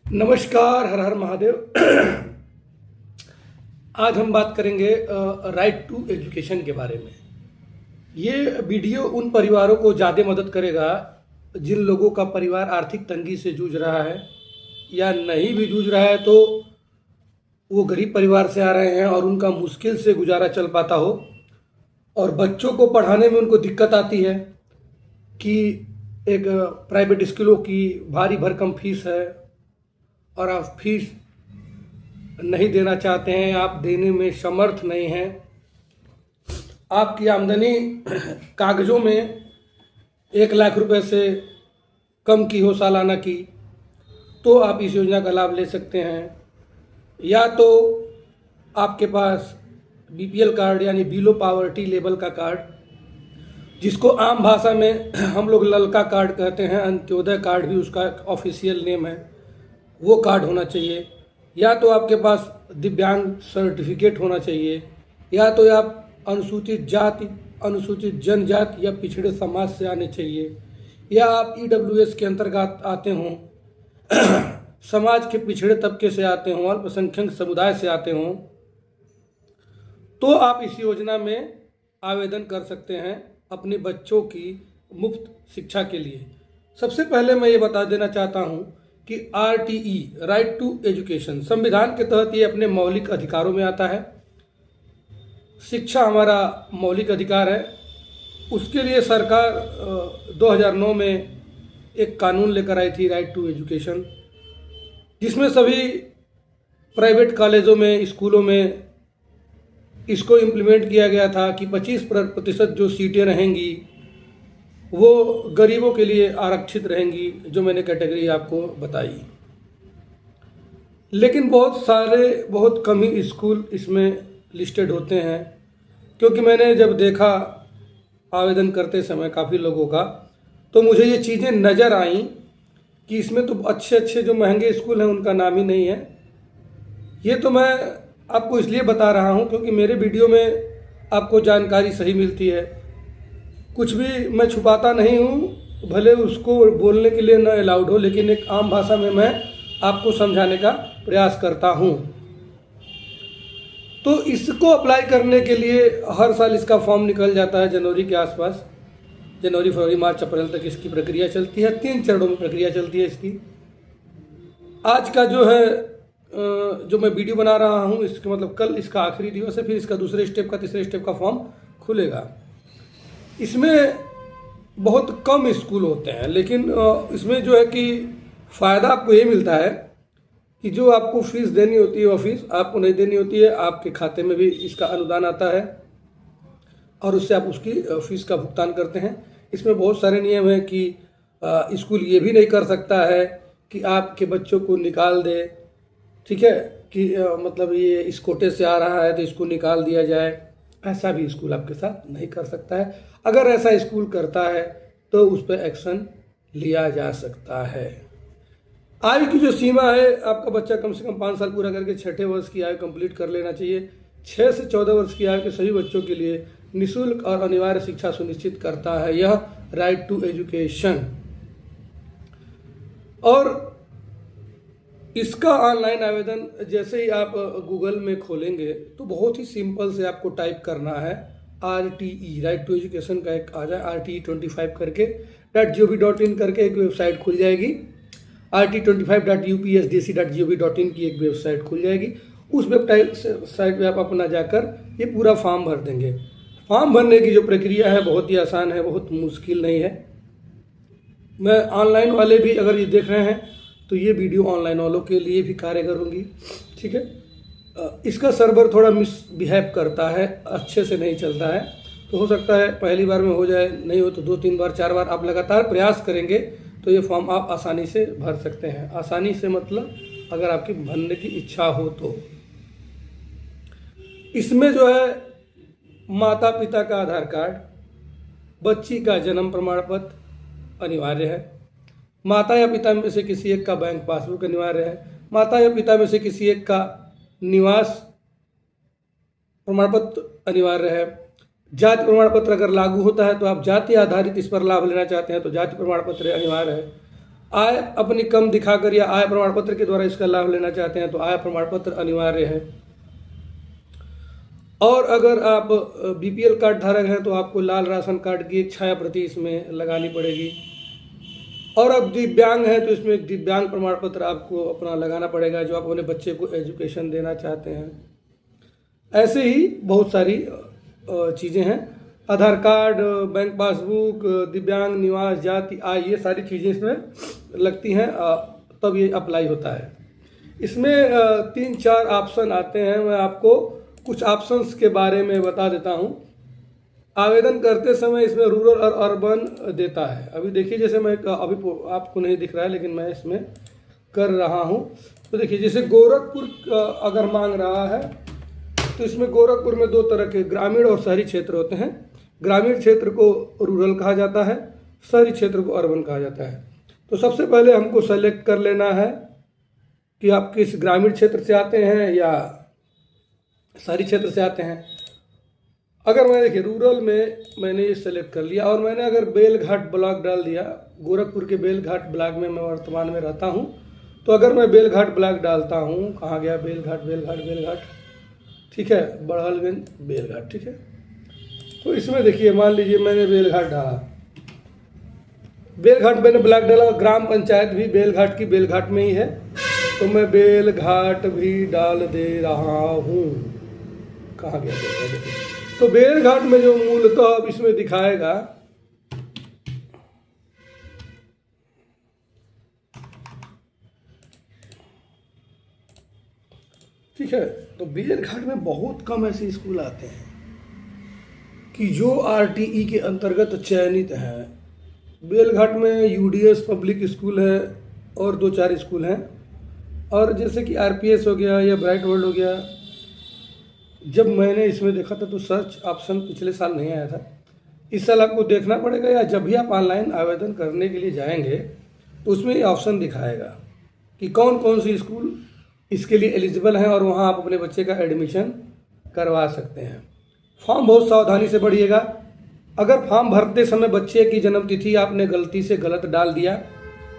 नमस्कार, हर हर महादेव। आज हम बात करेंगे राइट टू एजुकेशन के बारे में। ये वीडियो उन परिवारों को ज़्यादा मदद करेगा जिन लोगों का परिवार आर्थिक तंगी से जूझ रहा है, या नहीं भी जूझ रहा है तो वो गरीब परिवार से आ रहे हैं और उनका मुश्किल से गुजारा चल पाता हो, और बच्चों को पढ़ाने में उनको दिक्कत आती है कि एक प्राइवेट स्कूलों की भारी भरकम फीस है और आप फीस नहीं देना चाहते हैं, आप देने में समर्थ नहीं हैं, आपकी आमदनी कागज़ों में 1 लाख रुपए से कम की हो सालाना की, तो आप इस योजना का लाभ ले सकते हैं। या तो आपके पास बीपीएल कार्ड यानी बिलो पावर्टी लेवल का कार्ड, जिसको आम भाषा में हम लोग ललका कार्ड कहते हैं, अंत्योदय कार्ड भी उसका ऑफिशियल नेम है, वो कार्ड होना चाहिए। या तो आपके पास दिव्यांग सर्टिफिकेट होना चाहिए, या तो आप अनुसूचित जाति, अनुसूचित जनजाति या पिछड़े समाज से आने चाहिए, या आप ईडब्ल्यूएस के अंतर्गत आते हों, समाज के पिछड़े तबके से आते हों, अल्पसंख्यक समुदाय से आते हों, तो आप इस योजना में आवेदन कर सकते हैं अपने बच्चों की मुफ्त शिक्षा के लिए। सबसे पहले मैं ये बता देना चाहता हूँ कि आरटीई राइट टू एजुकेशन संविधान के तहत ये अपने मौलिक अधिकारों में आता है। शिक्षा हमारा मौलिक अधिकार है। उसके लिए सरकार 2009 में एक कानून लेकर आई थी, राइट टू एजुकेशन, जिसमें सभी प्राइवेट कॉलेजों में, स्कूलों में इसको इम्प्लीमेंट किया गया था कि 25% जो सीटें रहेंगी वो गरीबों के लिए आरक्षित रहेंगी, जो मैंने कैटेगरी आपको बताई। लेकिन बहुत कम ही स्कूल इसमें लिस्टेड होते हैं, क्योंकि मैंने जब देखा आवेदन करते समय काफ़ी लोगों का, तो मुझे ये चीज़ें नज़र आईं कि इसमें तो अच्छे अच्छे जो महंगे स्कूल हैं उनका नाम ही नहीं है। ये तो मैं आपको इसलिए बता रहा हूँ क्योंकि मेरे वीडियो में आपको जानकारी सही मिलती है, कुछ भी मैं छुपाता नहीं हूँ, भले उसको बोलने के लिए न अलाउड हो, लेकिन एक आम भाषा में मैं आपको समझाने का प्रयास करता हूँ। तो इसको अप्लाई करने के लिए हर साल इसका फॉर्म निकल जाता है जनवरी के आसपास। जनवरी, फरवरी, मार्च, अप्रैल तक इसकी प्रक्रिया चलती है। 3 चरणों में प्रक्रिया चलती है इसकी। आज का जो है जो मैं वीडियो बना रहा हूँ, इसका मतलब कल इसका आखिरी दिवस है, फिर इसका दूसरे स्टेप का, तीसरे स्टेप का फॉर्म खुलेगा। इसमें बहुत कम स्कूल होते हैं, लेकिन इसमें जो है कि फ़ायदा आपको ये मिलता है कि जो आपको फ़ीस देनी होती है वो फ़ीस आपको नहीं देनी होती है, आपके खाते में भी इसका अनुदान आता है और उससे आप उसकी फ़ीस का भुगतान करते हैं। इसमें बहुत सारे नियम हैं कि स्कूल ये भी नहीं कर सकता है कि आपके बच्चों को निकाल दे, ठीक है, कि मतलब ये इस कोटे से आ रहा है तो इसको निकाल दिया जाए। ऐसा भी स्कूल आपके साथ नहीं कर सकता है। अगर ऐसा स्कूल करता है तो उस पर एक्शन लिया जा सकता है। आयु की जो सीमा है, आपका बच्चा कम से कम 5 साल पूरा करके 6ठे वर्ष की आयु कंप्लीट कर लेना चाहिए। 6 से 14 वर्ष की आयु के सभी बच्चों के लिए निःशुल्क और अनिवार्य शिक्षा सुनिश्चित करता है यह राइट टू एजुकेशन। और इसका ऑनलाइन आवेदन जैसे ही आप गूगल में खोलेंगे तो बहुत ही सिंपल से आपको टाइप करना है RTE, राइट टू एजुकेशन का एक आ जाए RTE25 करके .gov.in करके एक वेबसाइट खुल जाएगी। RTE25.upsdc.gov.in की एक वेबसाइट खुल जाएगी। उस वेबसाइट पे आप अपना जाकर ये पूरा फॉर्म भर देंगे। फॉर्म भरने की जो प्रक्रिया है बहुत ही आसान है, बहुत मुश्किल नहीं है। मैं ऑनलाइन वाले भी अगर ये देख रहे हैं तो ये वीडियो ऑनलाइन वालों के लिए भी कारगर होगी, ठीक है। इसका सर्वर थोड़ा मिसबिहेव करता है, अच्छे से नहीं चलता है, तो हो सकता है पहली बार में हो जाए, नहीं हो तो 2-3 बार 4 बार आप लगातार प्रयास करेंगे तो ये फॉर्म आप आसानी से भर सकते हैं। आसानी से मतलब अगर आपकी भरने की इच्छा हो तो। इसमें जो है माता पिता का आधार कार्ड, बच्ची का जन्म प्रमाण पत्र अनिवार्य है, माता या पिता में से किसी एक का बैंक पासबुक अनिवार्य है, माता या पिता में से किसी एक का निवास प्रमाण पत्र अनिवार्य है, जाति प्रमाण पत्र अगर लागू होता है तो आप जाति आधारित इस पर लाभ लेना चाहते हैं तो जाति प्रमाण पत्र अनिवार्य है, आय अपनी कम दिखाकर या आय प्रमाण पत्र के द्वारा इसका लाभ लेना चाहते हैं तो आय प्रमाण पत्र अनिवार्य है। और अगर आप बीपीएल कार्ड धारक हैं तो आपको लाल राशन कार्ड की एक छाया प्रति इसमें लगानी पड़ेगी। और अब दिव्यांग हैं तो इसमें एक दिव्यांग प्रमाण पत्र आपको अपना लगाना पड़ेगा जो आप अपने बच्चे को एजुकेशन देना चाहते हैं। ऐसे ही बहुत सारी चीज़ें हैं, आधार कार्ड, बैंक पासबुक, दिव्यांग, निवास, जाति, आय, ये सारी चीज़ें इसमें लगती हैं, तब ये अप्लाई होता है। इसमें 3-4 ऑप्शन आते हैं, मैं आपको कुछ ऑप्शंस के बारे में बता देता हूँ। आवेदन करते समय इसमें रूरल और अर्बन देता है। अभी देखिए, जैसे मैं अभी आपको नहीं दिख रहा है लेकिन मैं इसमें कर रहा हूँ, तो देखिए जैसे गोरखपुर अगर मांग रहा है तो इसमें गोरखपुर में 2 तरह के ग्रामीण और शहरी क्षेत्र होते हैं। ग्रामीण क्षेत्र को रूरल कहा जाता है, शहरी क्षेत्र को अर्बन कहा जाता है। तो सबसे पहले हमको सेलेक्ट कर लेना है कि आप किस ग्रामीण क्षेत्र से आते हैं या शहरी क्षेत्र से आते हैं। अगर मैं देखिए रूरल में मैंने ये सेलेक्ट कर लिया और मैंने अगर बेलघाट ब्लॉक डाल दिया, गोरखपुर के बेलघाट ब्लॉक में मैं वर्तमान में रहता हूँ, तो अगर मैं बेलघाट ब्लॉक डालता हूँ, कहाँ गया बेलघाट, बेलघाट, ठीक है, बड़हलगंज बेलघाट, ठीक है। तो इसमें देखिए मान लीजिए मैंने बेलघाट डाला, बेलघाट मैंने ब्लॉक डाला, ग्राम पंचायत भी बेलघाट की बेलघाट में ही है, तो मैं बेलघाट भी डाल दे रहा हूँ। कहाँ गया बेलघाट? तो बेलघाट में जो मूलतः अब इसमें दिखाएगा, ठीक है, तो बेलघाट में बहुत कम ऐसे स्कूल आते हैं कि जो आरटीई के अंतर्गत चयनित हैं। बेलघाट में यूडीएस पब्लिक स्कूल है और 2-4 स्कूल हैं, और जैसे कि आरपीएस हो गया या ब्राइट वर्ल्ड हो गया। जब मैंने इसमें देखा था तो सर्च ऑप्शन पिछले साल नहीं आया था, इस साल आपको देखना पड़ेगा, या जब भी आप ऑनलाइन आवेदन करने के लिए जाएंगे तो उसमें ये ऑप्शन दिखाएगा कि कौन कौन सी स्कूल इसके लिए एलिजिबल हैं और वहाँ आप अपने बच्चे का एडमिशन करवा सकते हैं। फॉर्म बहुत सावधानी से भरिएगा। अगर फॉर्म भरते समय बच्चे की जन्मतिथि आपने गलती से गलत डाल दिया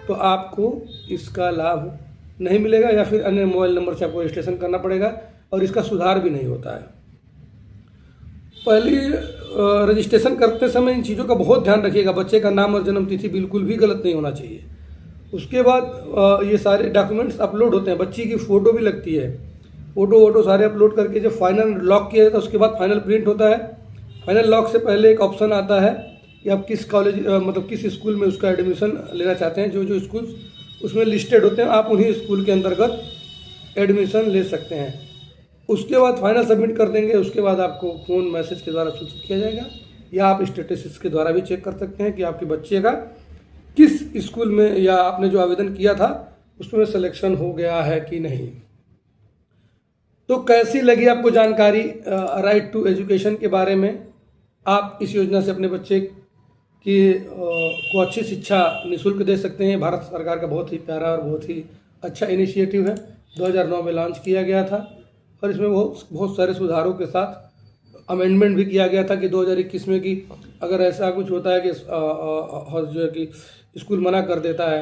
तो आपको इसका लाभ नहीं मिलेगा, या फिर अन्य मोबाइल नंबर से आपको रजिस्ट्रेशन करना पड़ेगा और इसका सुधार भी नहीं होता है। पहली रजिस्ट्रेशन करते समय इन चीज़ों का बहुत ध्यान रखिएगा, बच्चे का नाम और जन्मतिथि बिल्कुल भी गलत नहीं होना चाहिए। उसके बाद ये सारे डॉक्यूमेंट्स अपलोड होते हैं, बच्ची की फ़ोटो भी लगती है, फ़ोटो सारे अपलोड करके जब फाइनल लॉक किया जाता है उसके बाद फाइनल प्रिंट होता है। फाइनल लॉक से पहले एक ऑप्शन आता है कि आप किस कॉलेज मतलब किस स्कूल में उसका एडमिशन लेना चाहते हैं। जो स्कूल उसमें लिस्टेड होते हैं आप उन्हीं स्कूल के अंतर्गत एडमिशन ले सकते हैं। उसके बाद फाइनल सबमिट कर देंगे, उसके बाद आपको फ़ोन मैसेज के द्वारा सूचित किया जाएगा, या आप स्टेटस के द्वारा भी चेक कर सकते हैं कि आपके बच्चे का किस स्कूल में या आपने जो आवेदन किया था उसमें सिलेक्शन हो गया है कि नहीं। तो कैसी लगी आपको जानकारी राइट टू एजुकेशन के बारे में? आप इस योजना से अपने बच्चे की को अच्छी शिक्षा निःशुल्क दे सकते हैं। भारत सरकार का बहुत ही प्यारा और बहुत ही अच्छा इनिशिएटिव है, 2009 में लॉन्च किया गया था और इसमें बहुत सारे सुधारों के साथ अमेंडमेंट भी किया गया था कि 2021 में कि अगर ऐसा कुछ होता है कि जो है कि स्कूल मना कर देता है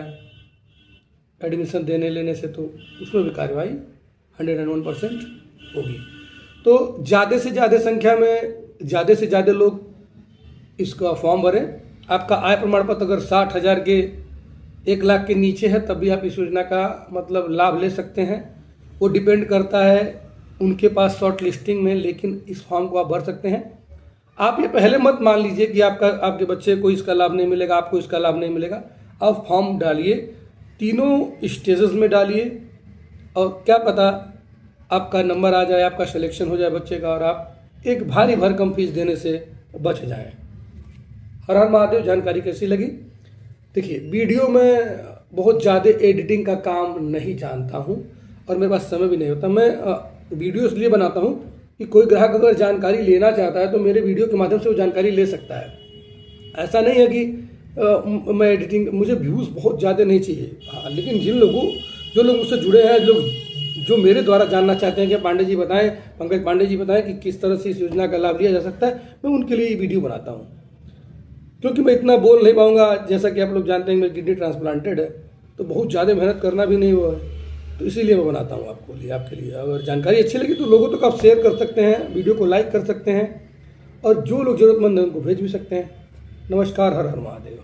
एडमिशन देने लेने से, तो उसमें भी कार्रवाई 101% होगी। तो ज़्यादा से ज़्यादा संख्या में ज़्यादा से ज़्यादा लोग इसका फॉर्म भरें। आपका आय प्रमाण पत्र अगर 60,000 के 1 लाख के नीचे है तब भी आप इस योजना का मतलब लाभ ले सकते हैं। वो डिपेंड करता है उनके पास शॉर्ट लिस्टिंग में, लेकिन इस फॉर्म को आप भर सकते हैं। आप ये पहले मत मान लीजिए कि आपके बच्चे को इसका लाभ नहीं मिलेगा, आपको इसका लाभ नहीं मिलेगा। आप फॉर्म डालिए, तीनों स्टेजेस में डालिए, और क्या पता आपका नंबर आ जाए, आपका सिलेक्शन हो जाए बच्चे का और आप एक भारी भरकम फीस देने से बच जाएं। हर हर महादेव। जानकारी कैसी लगी? देखिए, वीडियो में बहुत ज़्यादा एडिटिंग का काम नहीं जानता हूँ और मेरे पास समय भी नहीं होता। मैं वीडियो इसलिए बनाता हूँ कि कोई ग्राहक अगर जानकारी लेना चाहता है तो मेरे वीडियो के माध्यम से वो जानकारी ले सकता है। ऐसा नहीं है कि मैं एडिटिंग, मुझे व्यूज़ बहुत ज़्यादा नहीं चाहिए। हाँ, लेकिन जो लोग मुझसे जुड़े हैं, जो मेरे द्वारा जानना चाहते हैं कि पांडे जी बताएं, पंकज पांडे जी बताएं कि किस तरह से इस योजना का लाभ लिया जा सकता है, मैं उनके लिए ये वीडियो बनाता हूँ। क्योंकि मैं इतना बोल नहीं पाऊँगा, जैसा कि आप लोग जानते हैं मेरी किडनी ट्रांसप्लांटेड है, तो बहुत ज़्यादा मेहनत करना भी नहीं हुआ है, तो इसीलिए मैं बनाता हूँ आपके लिए। अगर जानकारी अच्छी लगी तो लोगों तक आप शेयर कर सकते हैं, वीडियो को लाइक कर सकते हैं, और जो लोग ज़रूरतमंद हैं उनको भेज भी सकते हैं। नमस्कार, हर हर महादेव।